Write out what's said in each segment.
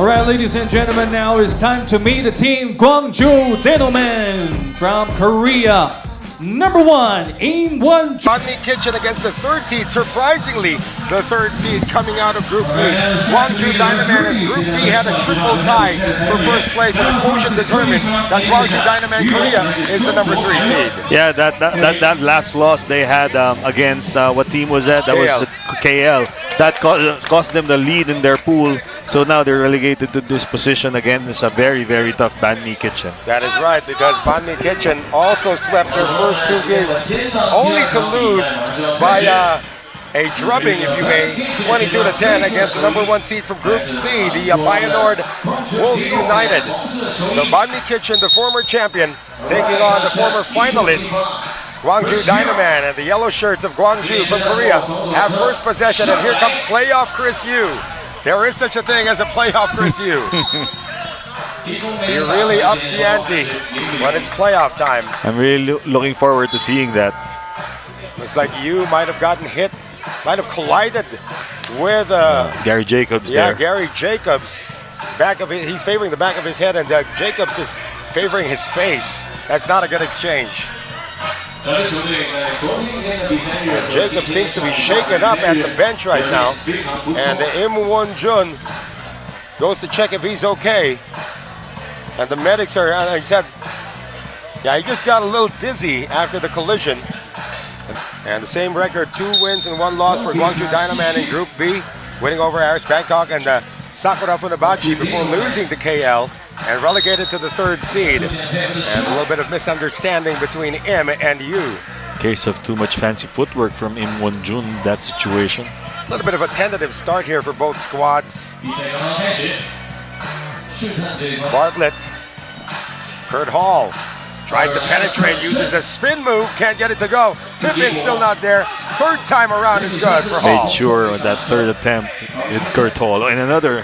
Alright, ladies and gentlemen, now it's time to meet the team Gwangju 다이노맨 from Korea. Number 1, Im Won. Banh Mi Kitchen against the third seed. Surprisingly, the third seed coming out of Group B. Gwangju Dainoman as Group B had a triple tie for first place, and the quotient determined that Gwangju Dainoman Korea is the number 3 seed. Yeah, that last loss they had against what team was that? That was KL. That cost them the lead in their pool. So now they're relegated to this position again. It's a very, very tough Banh Mi Kitchen. That is right, because Banh Mi Kitchen also swept their first 2 games, only to lose by a drubbing, if you may, 22-10 against the number 1 seed from Group C, the Bayanoord Wolf United. So Banh Mi Kitchen, the former champion, taking on the former finalist, Gwangju Dainoman, and the yellow shirts of Gwangju from Korea have first possession, and here comes playoff Chris Yu. There is such a thing as a playoff Chris Yu. He really ups the ante when it's playoff time. I'm really looking forward to seeing that. Looks like Yu might have gotten hit, might have collided with Gary Jacobs yeah, there. Gary Jacobs. He's favoring the back of his head, and Jacobs is favoring his face. That's not a good exchange. Jacob seems to be shaken up at the bench right now, and Im Won Jun goes to check if he's okay. And the medics are, he said, yeah, he just got a little dizzy after the collision. And the same record, 2 wins and 1 loss for Gwangju Dainoman in Group B, winning over Aris Bangkok and Sakura Funabachi before losing to KL and relegated to the 3rd seed. And a little bit of misunderstanding between Im and Yu. Case of too much fancy footwork from Im Won Jun, that situation. A little bit of a tentative start here for both squads. Bartlett, Kurt Hall tries to penetrate, uses the spin move, can't get it to go. Tip in, still not there. 3rd time around is good for Hall. Made sure with that 3rd attempt with Kurt Hall. And another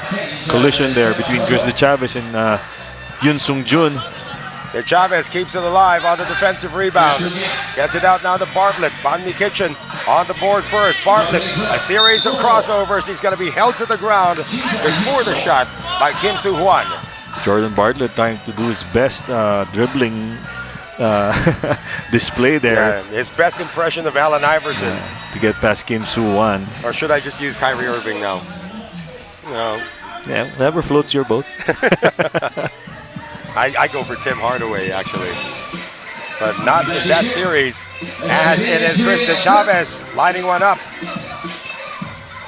collision there between Chris De Chavez and Yun Sung Jun. De Chavez keeps it alive on the defensive rebound. Gets it out now to Bartlett. Banh Mi Kitchen on the board first. Bartlett, a series of crossovers. He's going to be held to the ground before the shot by Kim Soo Hwan. Jordan Bartlett trying to do his best dribbling display there. Yeah, his best impression of Allen Iverson. To get past Kim Soo Hwan. Or should I just use Kyrie Irving now? No. Yeah, whatever floats your boat. I go for Tim Hardaway, actually. But not in that series, as it is Chris De Chavez lining one up.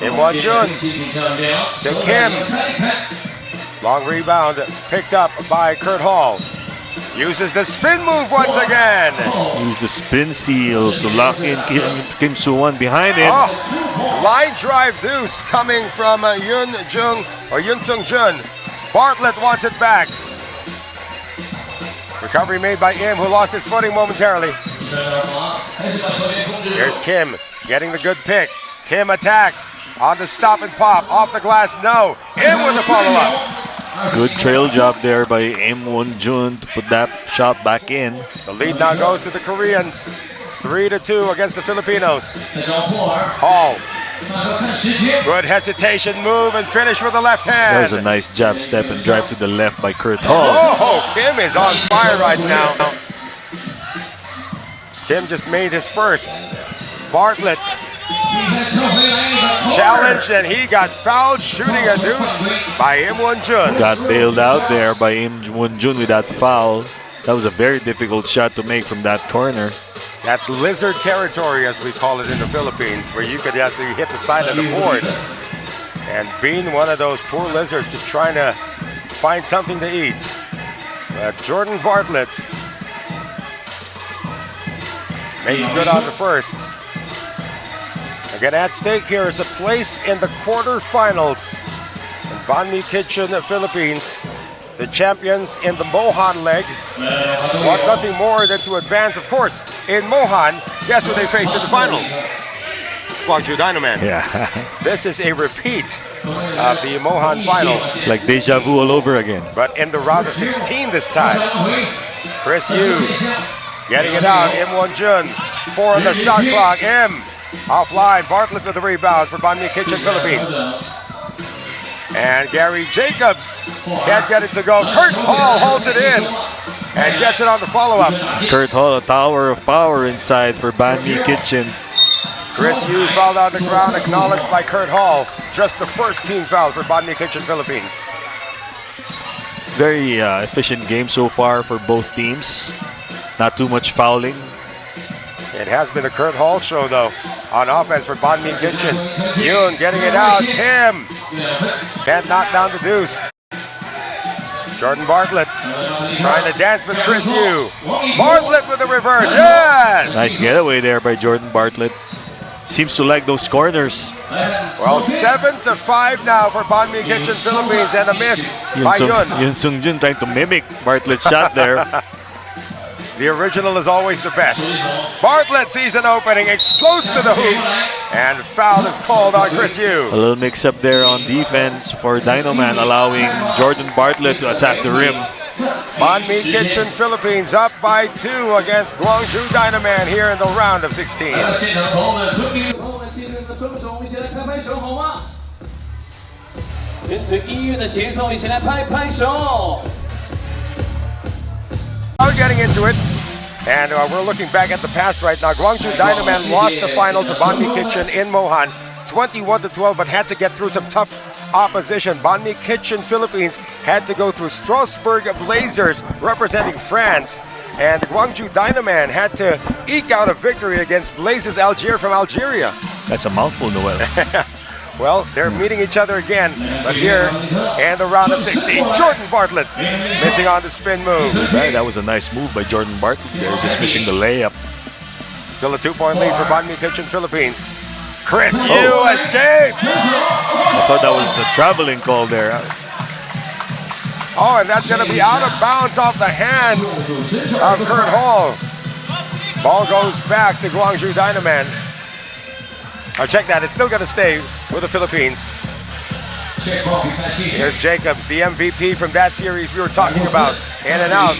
Im Won Jun to Kim. Long rebound picked up by Kurt Hall. Uses the spin move once again. Use the spin seal to lock in Kim Soo Hwan behind him. Oh, line drive deuce coming from Yun Sung Jun. Bartlett wants it back. Recovery made by Im, who lost his footing momentarily. Here's Kim getting the good pick. Kim attacks on the stop and pop. Off the glass, no. Im with a follow-up. Good trail job there by Im Won Jun to put that shot back in. The lead now goes to the Koreans. 3-2 against the Filipinos. Hall. Good hesitation move and finish with the left hand. That was a nice jab step and drive to the left by Kurt Hall. Oh, Kim is on fire right now. Kim just made his first. Bartlett challenged, and he got fouled shooting a deuce by Im Won Jun. Got bailed out there by Im Won Jun with that foul. That was a very difficult shot to make from that corner. That's lizard territory, as we call it in the Philippines, where you could actually hit the side of the board. And being one of those poor lizards just trying to find something to eat. Jordan Bartlett makes good on the first. Again, at stake here is a place in the quarterfinals. And Banh Mi Kitchen, Philippines, the champions in the Mohan leg, want nothing more than to advance. Of course, in Mohan, guess who they faced in the final? Gwangju Dainoman. Yeah. This is a repeat of the Mohan final. Like deja vu all over again. But in the round of 16 this time. Chris Yu getting it out. Im Won Jun, 4 on the shot clock. Im offline. Bartlett with the rebound for Banh Mi Kitchen, Philippines. And Gary Jacobs can't get it to go. Kurt Hall holds it in and gets it on the follow-up. Kurt Hall, a tower of power inside for Banh Mi Kitchen. Chris Yu fouled on the ground, acknowledged by Kurt Hall. Just the first team foul for Banh Mi Kitchen Philippines. Very efficient game so far for both teams. Not too much fouling. It has been the Kurt Hall show, though, on offense for Banh Mi Kitchen. Yoon getting it out. Kim can't knock down the deuce. Jordan Bartlett trying to dance with Chris Yu. Bartlett with the reverse. Yes! Nice getaway there by Jordan Bartlett. Seems to like those corners. Well, 7-5 now for Banh Mi Kitchen Philippines, and a miss by Yoon. Yoon Sung Jun trying to mimic Bartlett's shot there. The original is always the best. Bartlett sees an opening, explodes to the hoop, and foul is called on Chris Yu. A little mix-up there on defense for Dainoman, allowing Jordan Bartlett to attack the rim. Banh Mi Kitchen Philippines up by 2 against Gwangju Dainoman here in the round of 16. Now getting into it, and we're looking back at the past right now. Gwangju Dainoman lost the final to Banh Mi Kitchen in Mohan, 21-12, but had to get through some tough opposition. Banh Mi Kitchen Philippines had to go through Strasbourg Blazers representing France, and Gwangju Dainoman had to eke out a victory against Blazes Algier from Algeria. That's a mouthful, Noel. Well, they're meeting each other again, but here in the round of 16, Jordan Bartlett missing on the spin move. That was a nice move by Jordan Bartlett there, just missing the layup. Still a 2-point lead for Banh Mi Kitchen Philippines. Chris Yu escapes. I thought that was a traveling call there. Oh, and that's going to be out of bounds off the hands of Kurt Hall. Ball goes back to Gwangju Dainoman. Oh, check that, it's still going to stay with the Philippines. Here's Jacobs, the MVP from that series we were talking about. In and out.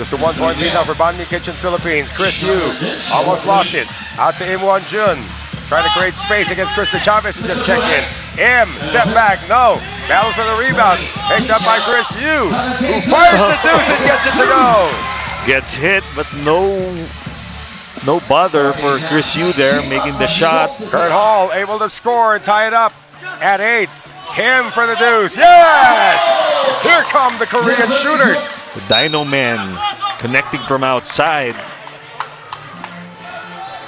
Just a 1-point lead now for Banh Mi Kitchen Philippines. Chris Yu almost lost it. Out to Im Won Jun. Trying to create space against Krista Chavez and just checked in. Im, step back, no. Battle for the rebound. Picked up by Chris Yu, who fires the deuce and gets it to go. Gets hit, but no bother for Chris Yu there, making the shot. Kurt Hall able to score and tie it up at 8. Kim for the deuce. Yes! Here come the Korean shooters. The Dainoman connecting from outside.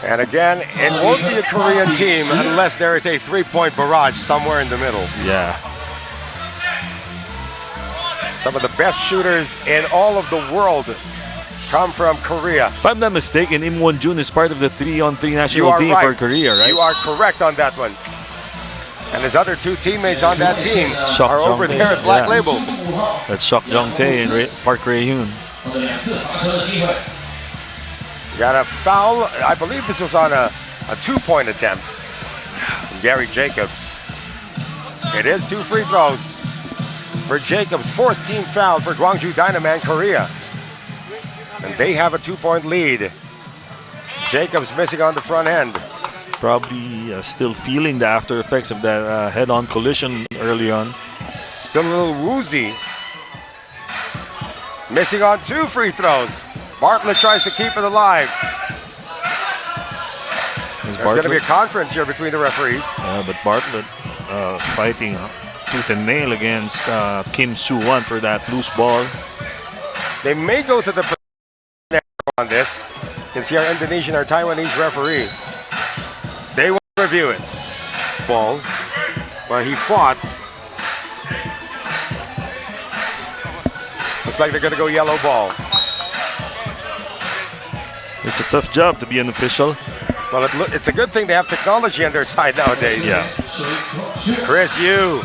And again, it won't be a Korean team unless there is a 3-point barrage somewhere in the middle. Yeah. Some of the best shooters in all of the world come from Korea. If I'm not mistaken, Im Won Jun is part of the 3-on-3 national team for Korea, right? You are correct on that one. And his other 2 teammates on that team are over there at Black Label. That's Shok Jong Tae and Park Rae-hyun. Got a foul. I believe this was on a 2-point attempt from Gary Jacobs. It is 2 free throws for Jacobs. 4th team foul for Gwangju Dainoman Korea. And they have a 2-point lead. Jacobs missing on the front end. Probably still feeling the after effects of that head-on collision early on. Still a little woozy. Missing on 2 free throws. Bartlett tries to keep it alive. There's going to be a conference here between the referees. But Bartlett fighting tooth and nail against Kim Soo-won for that loose ball. They may go to the on this. You can see our Indonesian or Taiwanese referee. They will review it. Ball. Well, he fought. Looks like they're going to go yellow ball. It's a tough job to be an official. Well, it's a good thing they have technology on their side nowadays. Yeah. Chris Yu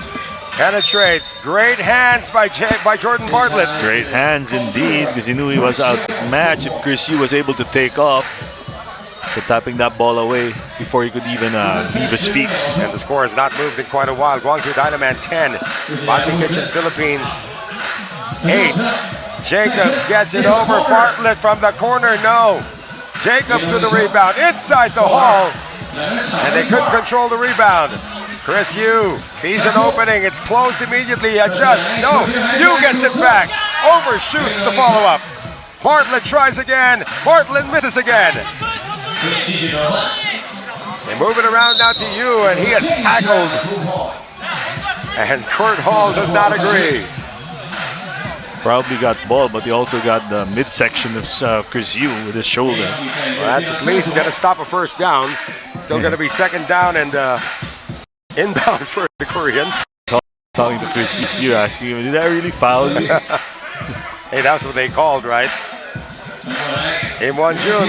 penetrates. Great hands by Jordan Bartlett. Great hands indeed, because he knew he was outmatched if Chris Yu was able to take off. So tapping that ball away before he could even leave his feet. And the score has not moved in quite a while. Gwangju Dainoman 10. Banh Mi Kitchen Philippines 8. Jacobs gets it over. Bartlett from the corner. No. Jacobs with the rebound. Inside to Hall. And they couldn't control the rebound. Chris Yu sees an opening. It's closed immediately. Adjusts. No. Yu gets it back. Overshoots the follow-up. Bartlett tries again. Bartlett misses again. They move it around now to Yu, and he is tackled. And Kurt Hall does not agree. Probably got ball, but he also got the midsection of Chris Yu with his shoulder. Well, that's at least going to stop a first down. Still going to be second down and inbound for the Koreans. Talking to Chris Yu, asking him, did I really foul you? Hey, that's what they called, right? Im Won-jun.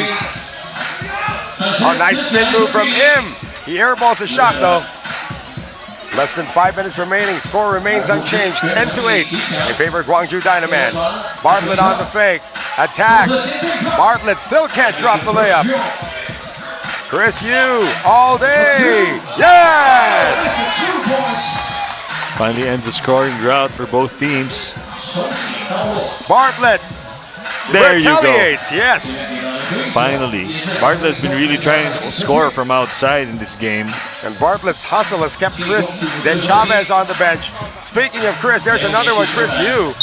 Oh, nice spin move from Im. He airballs the shot, though. Less than 5 minutes remaining. Score remains unchanged. 10-8 in favor of Gwangju Dynaman. Bartlett on the fake. Attacks. Bartlett still can't drop the layup. Chris Yu all day. Yes! Finally ends the scoring drought for both teams. Bartlett There retaliates. You go. Yes. Finally. Bartlett has been really trying to score from outside in this game. And Bartlett's hustle has kept Chris then Chavez on the bench. Speaking of Chris, there's another one, Chris Yu.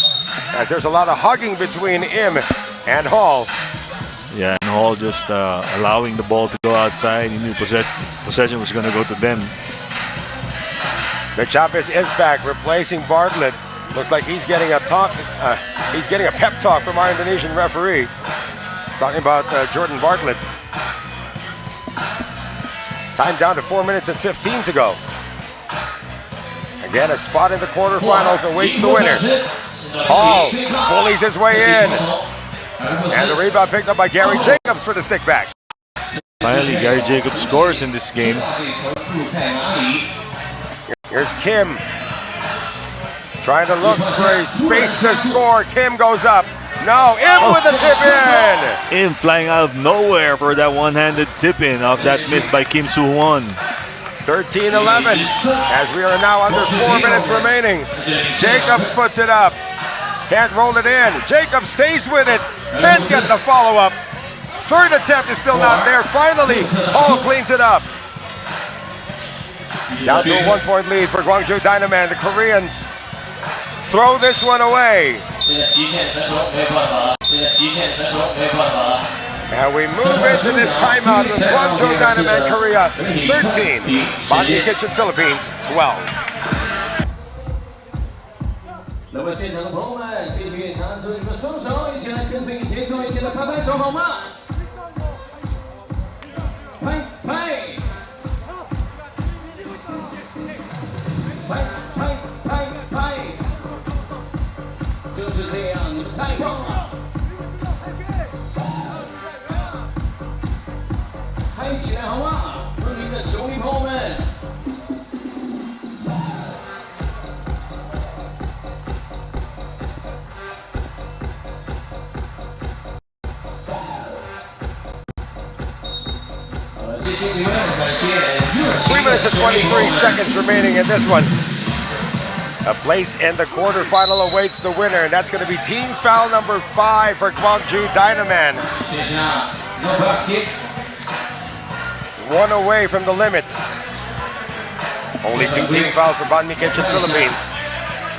As there's a lot of hugging between Im and Hall. Yeah, and Hall just allowing the ball to go outside. He knew possession was going to go to them. The Chavez is back, replacing Bartlett. Looks like he's getting a talk. He's getting a pep talk from our Indonesian referee. Talking about Jordan Bartlett. Time down to 4 minutes and 15 to go. Again, a spot in the quarterfinals awaits the winner. Hall bullies his way in. And the rebound picked up by Gary Jacobs for the stick back. Finally, Gary Jacobs scores in this game. Here's Kim. Trying to look for a space to score. Kim goes up. No, Im with the tip in. Im flying out of nowhere for that one-handed tip-in off that miss by Kim Soo-won. 13-11 as we are now under 4 minutes remaining. Jacobs puts it up. Can't roll it in. Jacobs stays with it. Can't get the follow-up. Third attempt is still not there. Finally, Hall cleans it up. Down to a 1-point lead for Gwangju Dynaman. The Koreans throw this one away. And we move into this timeout with Gwangju Dynaman Korea 13, Banh Mi Kitchen Philippines 12. 那么现场的朋友们，继续给弹出你们双手，一起来跟随节奏，一起来拍拍手好吗？拍拍，拍拍拍拍，就是这样，你们太棒了！嗨起来好吗？公平的球迷朋友们。 3 minutes and 23 seconds remaining in this one. A place in the quarterfinal awaits the winner, and that's going to be team foul number 5 for Gwangju Dynaman. 1 away from the limit. Only 2 team fouls for Banh Mi Kitchen Philippines.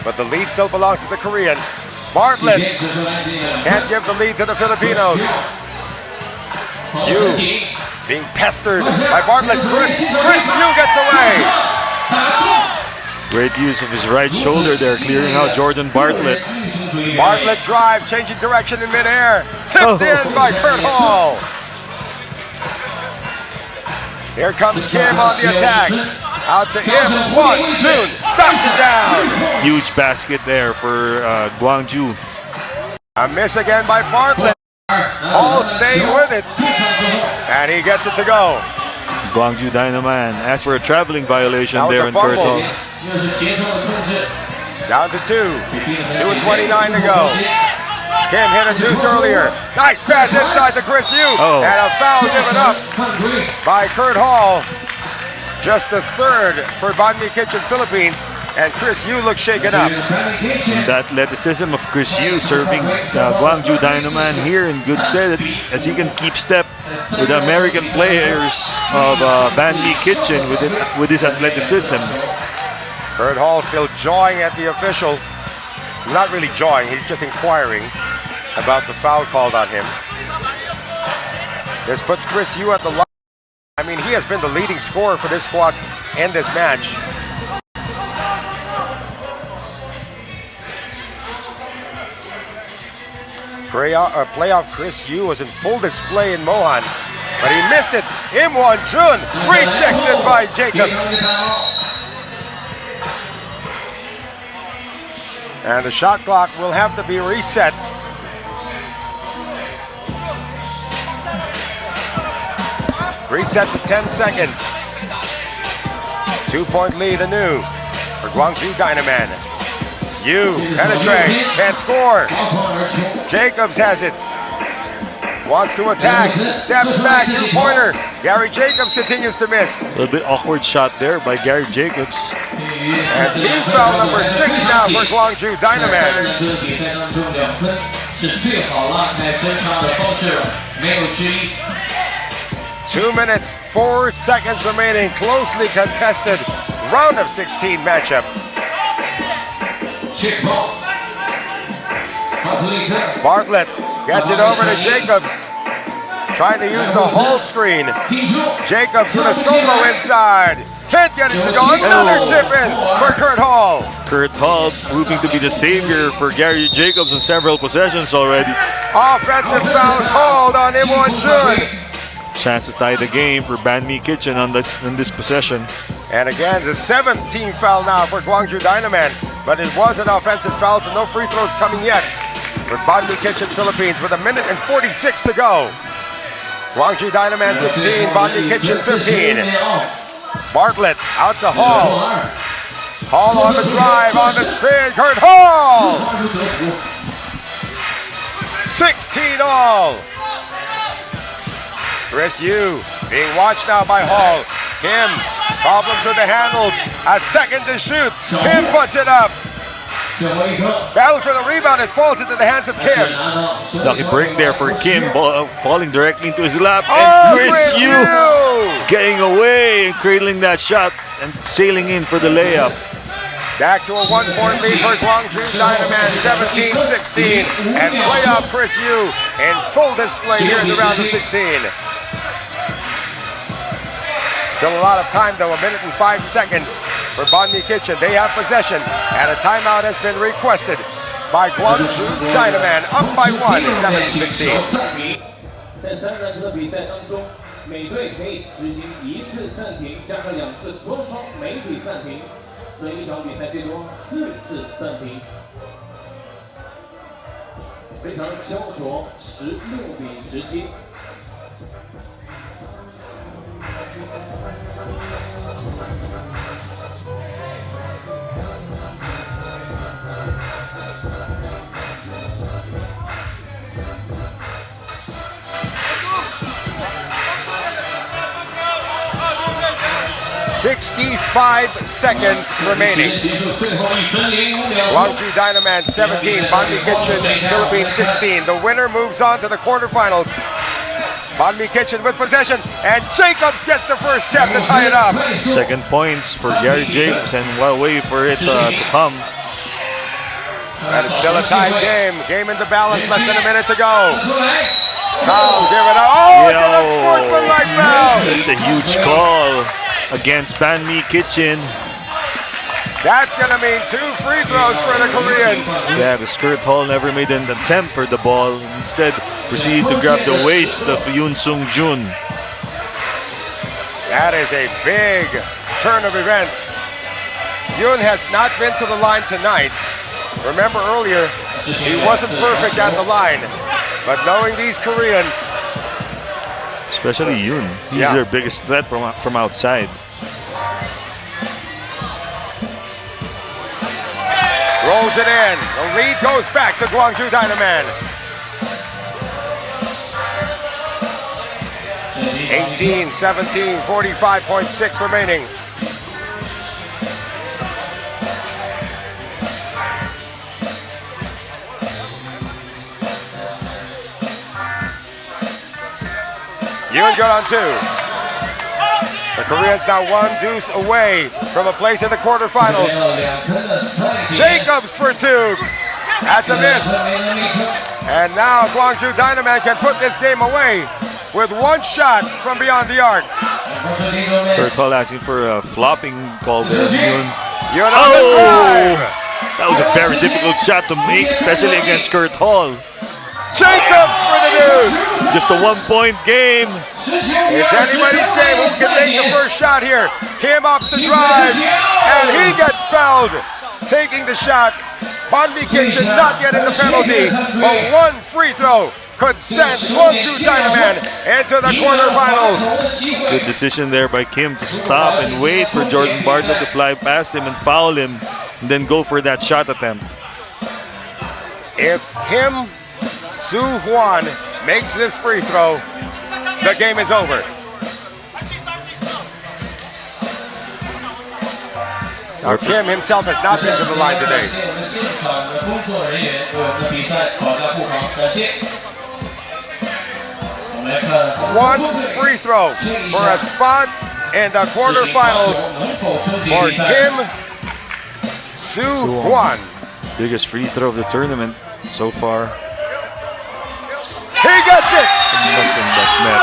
But the lead still belongs to the Koreans. Bartlett can't give the lead to the Filipinos. Yu being pestered by Bartlett. Chris Yu gets away. Great use of his right shoulder there, clearing out Jordan Bartlett. Bartlett drives, changing direction in midair. Tipped in by Kurt Hall. Here comes Kim on the attack. Out to Im. 1, 2, knocks it down. Huge basket there for Gwangju. A miss again by Bartlett. Hall staying with it. And he gets it to go. Gwangju Dynaman asks for a traveling violation That was there a in Kurt fumble. Hall. Down to 2. 2:29 to go. Kim hit a deuce earlier. Nice pass inside to Chris Yu. Oh. And a foul given up by Kurt Hall. Just the third for Banh Mi Kitchen Philippines. and Chris Yu looks shaken up. The athleticism of Chris Yu serving Gwangju Dainoman here in good stead as he can keep step with the American players of Banh Mi Kitchen with his athleticism. Kurt Hall still jawing at the official. Not really jawing, he's just inquiring about the foul called on him. This puts Chris Yu at the line. I mean, he has been the leading scorer for this squad in this match. Playoff Chris Yu was in full display in Mohan, but he missed it. Im Won Chun rejected by Jacobs. And the shot clock will have to be reset. Reset to 10 seconds. 2-point lead anew for Gwangju Dainoman. Yu penetrates, can't score. Jacobs has it. Wants to attack, steps back, two-pointer. Gary Jacobs continues to miss. A little bit awkward shot there by Gary Jacobs. And team foul number 6 now for Gwangju Dainoman. 2 minutes, 4 seconds remaining. Closely contested round of 16 matchup. Bartlett gets it over to Jacobs. Trying to use the Hall screen. Jacobs with a solo inside. Can't get it to go. Another tip in for Kurt Hall. Kurt Hall proving to be the savior for Gary Jacobs in several possessions already. Offensive foul called on Im Won Chun. Chance to tie the game for Banh Mi Kitchen in this possession. And again, the 7th team foul now for Gwangju Dainoman. But it was an offensive foul, so no free throws coming yet for Banh Mi Kitchen Philippines with 1 minute and 46 to go. Gwangju Dainoman 16, Banh Mi Kitchen 15. Bartlett out to Hall. Hall on the drive, on the spin, Kurt Hall! 16 all. Chris Yu being watched now by Hall. Kim, problems with the handles. A second to shoot. Kim puts it up. Battle for the rebound. It falls into the hands of Kim. Lucky break there for Kim, falling directly into his lap. Oh, And Chris Yu getting away and cradling that shot and sailing in for the layup. Back to a 1-point lead for Gwangju Dainoman, 17-16. And playoff Chris Yu in full display here in the round of 16. Still a lot of time though, 1 minute and 5 seconds for Banh Mi Kitchen. They have possession and a timeout has been requested by Gwangju Dainoman, up by 1, 7-16. 在3个篮球的比赛当中，每队可以执行1次暂停，加上2次官方媒体暂停，所以一场比赛最多4次暂停。非常焦灼，16-17。65 seconds remaining. Gwangju Dainoman 17, Banh Mi Kitchen Philippines 16. The winner moves on to the quarterfinals. Banh Mi Kitchen with possession, and Jacobs gets the first step to tie it up. Second points for Gary Jacobs, and we'll wait for it to come. And it's still a tied game. Game into balance, less than a minute to go. Foul, give it up. Oh, it's an unsportsmanlike foul. It's a huge call against Banh Mi Kitchen. That's going to mean 2 free throws for the Koreans. Yeah, the Kurt Hall never made an attempt for the ball. Instead, proceeded to grab the waist of Yoon Sung Jun. That is a big turn of events. Yoon has not been to the line tonight. Remember earlier, he wasn't perfect at the line. But knowing these Koreans, especially Yoon, he's their biggest threat from outside. rolls it in. The lead goes back to Gwangju Dainoman. 18, 17, 45.6 remaining. Yoon good on 2. The Koreans now 1 deuce away from a place in the quarterfinals. Jacobs for 2. That's a miss. And now Gwangju Dainoman can put this game away with 1 shot from beyond the arc. Kurt Hall asking for a flopping call there. Yoon on the drive. That was a very difficult shot to make, especially against Kurt Hall. Jacobs for the deuce. Just a 1-point game. It's anybody's game who can make the first shot here. Kim ups the drive, and he gets fouled. Taking the shot. Banh Mi Kitchen not getting the penalty, but 1 free throw could send Gwangju Dainoman into the quarterfinals. Good decision there by Kim to stop and wait for Jordan Bartlett to fly past him and foul him, and then go for that shot attempt. If Kim Soo-hwan makes this free throw, the game is over. Now Kim himself has not been to the line today. 1 free throw for a spot in the quarterfinals for Kim Soo-hwan. Biggest free throw of the tournament so far. He gets it! Nothing but net.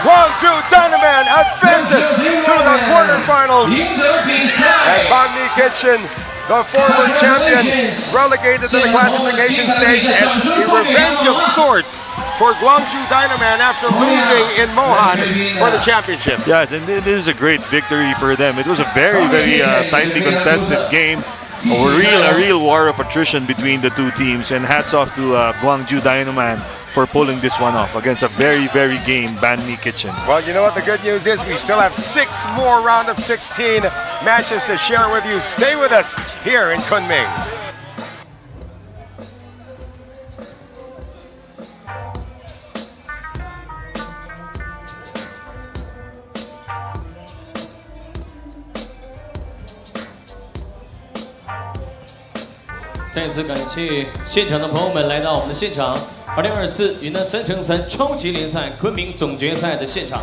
Gwangju Dainoman advances to the quarterfinals. And Banh Mi Kitchen, the former champion, relegated to the classification stage, and a revenge of sorts for Gwangju Dainoman after losing in Mohan for the championship. Yes, and it is a great victory for them. It was a very, very tightly contested game. A real war of attrition between the two teams, and hats off to Gwangju Dainoman for pulling this one off against a very, very game Banh Mi Kitchen. Well, you know what the good news is? We still have 6 more round of 16 matches to share with you. Stay with us here in Kunming.再次感谢现场的朋友们来到我们的现场，2024云南3乘3超级联赛昆明总决赛的现场。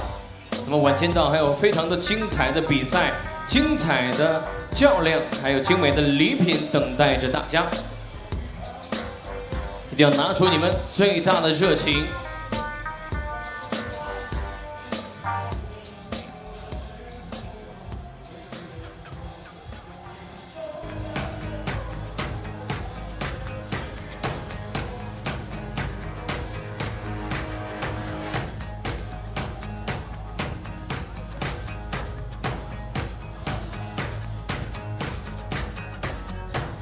那么晚间档还有非常的精彩的比赛、精彩的较量，还有精美的礼品等待着大家。一定要拿出你们最大的热情，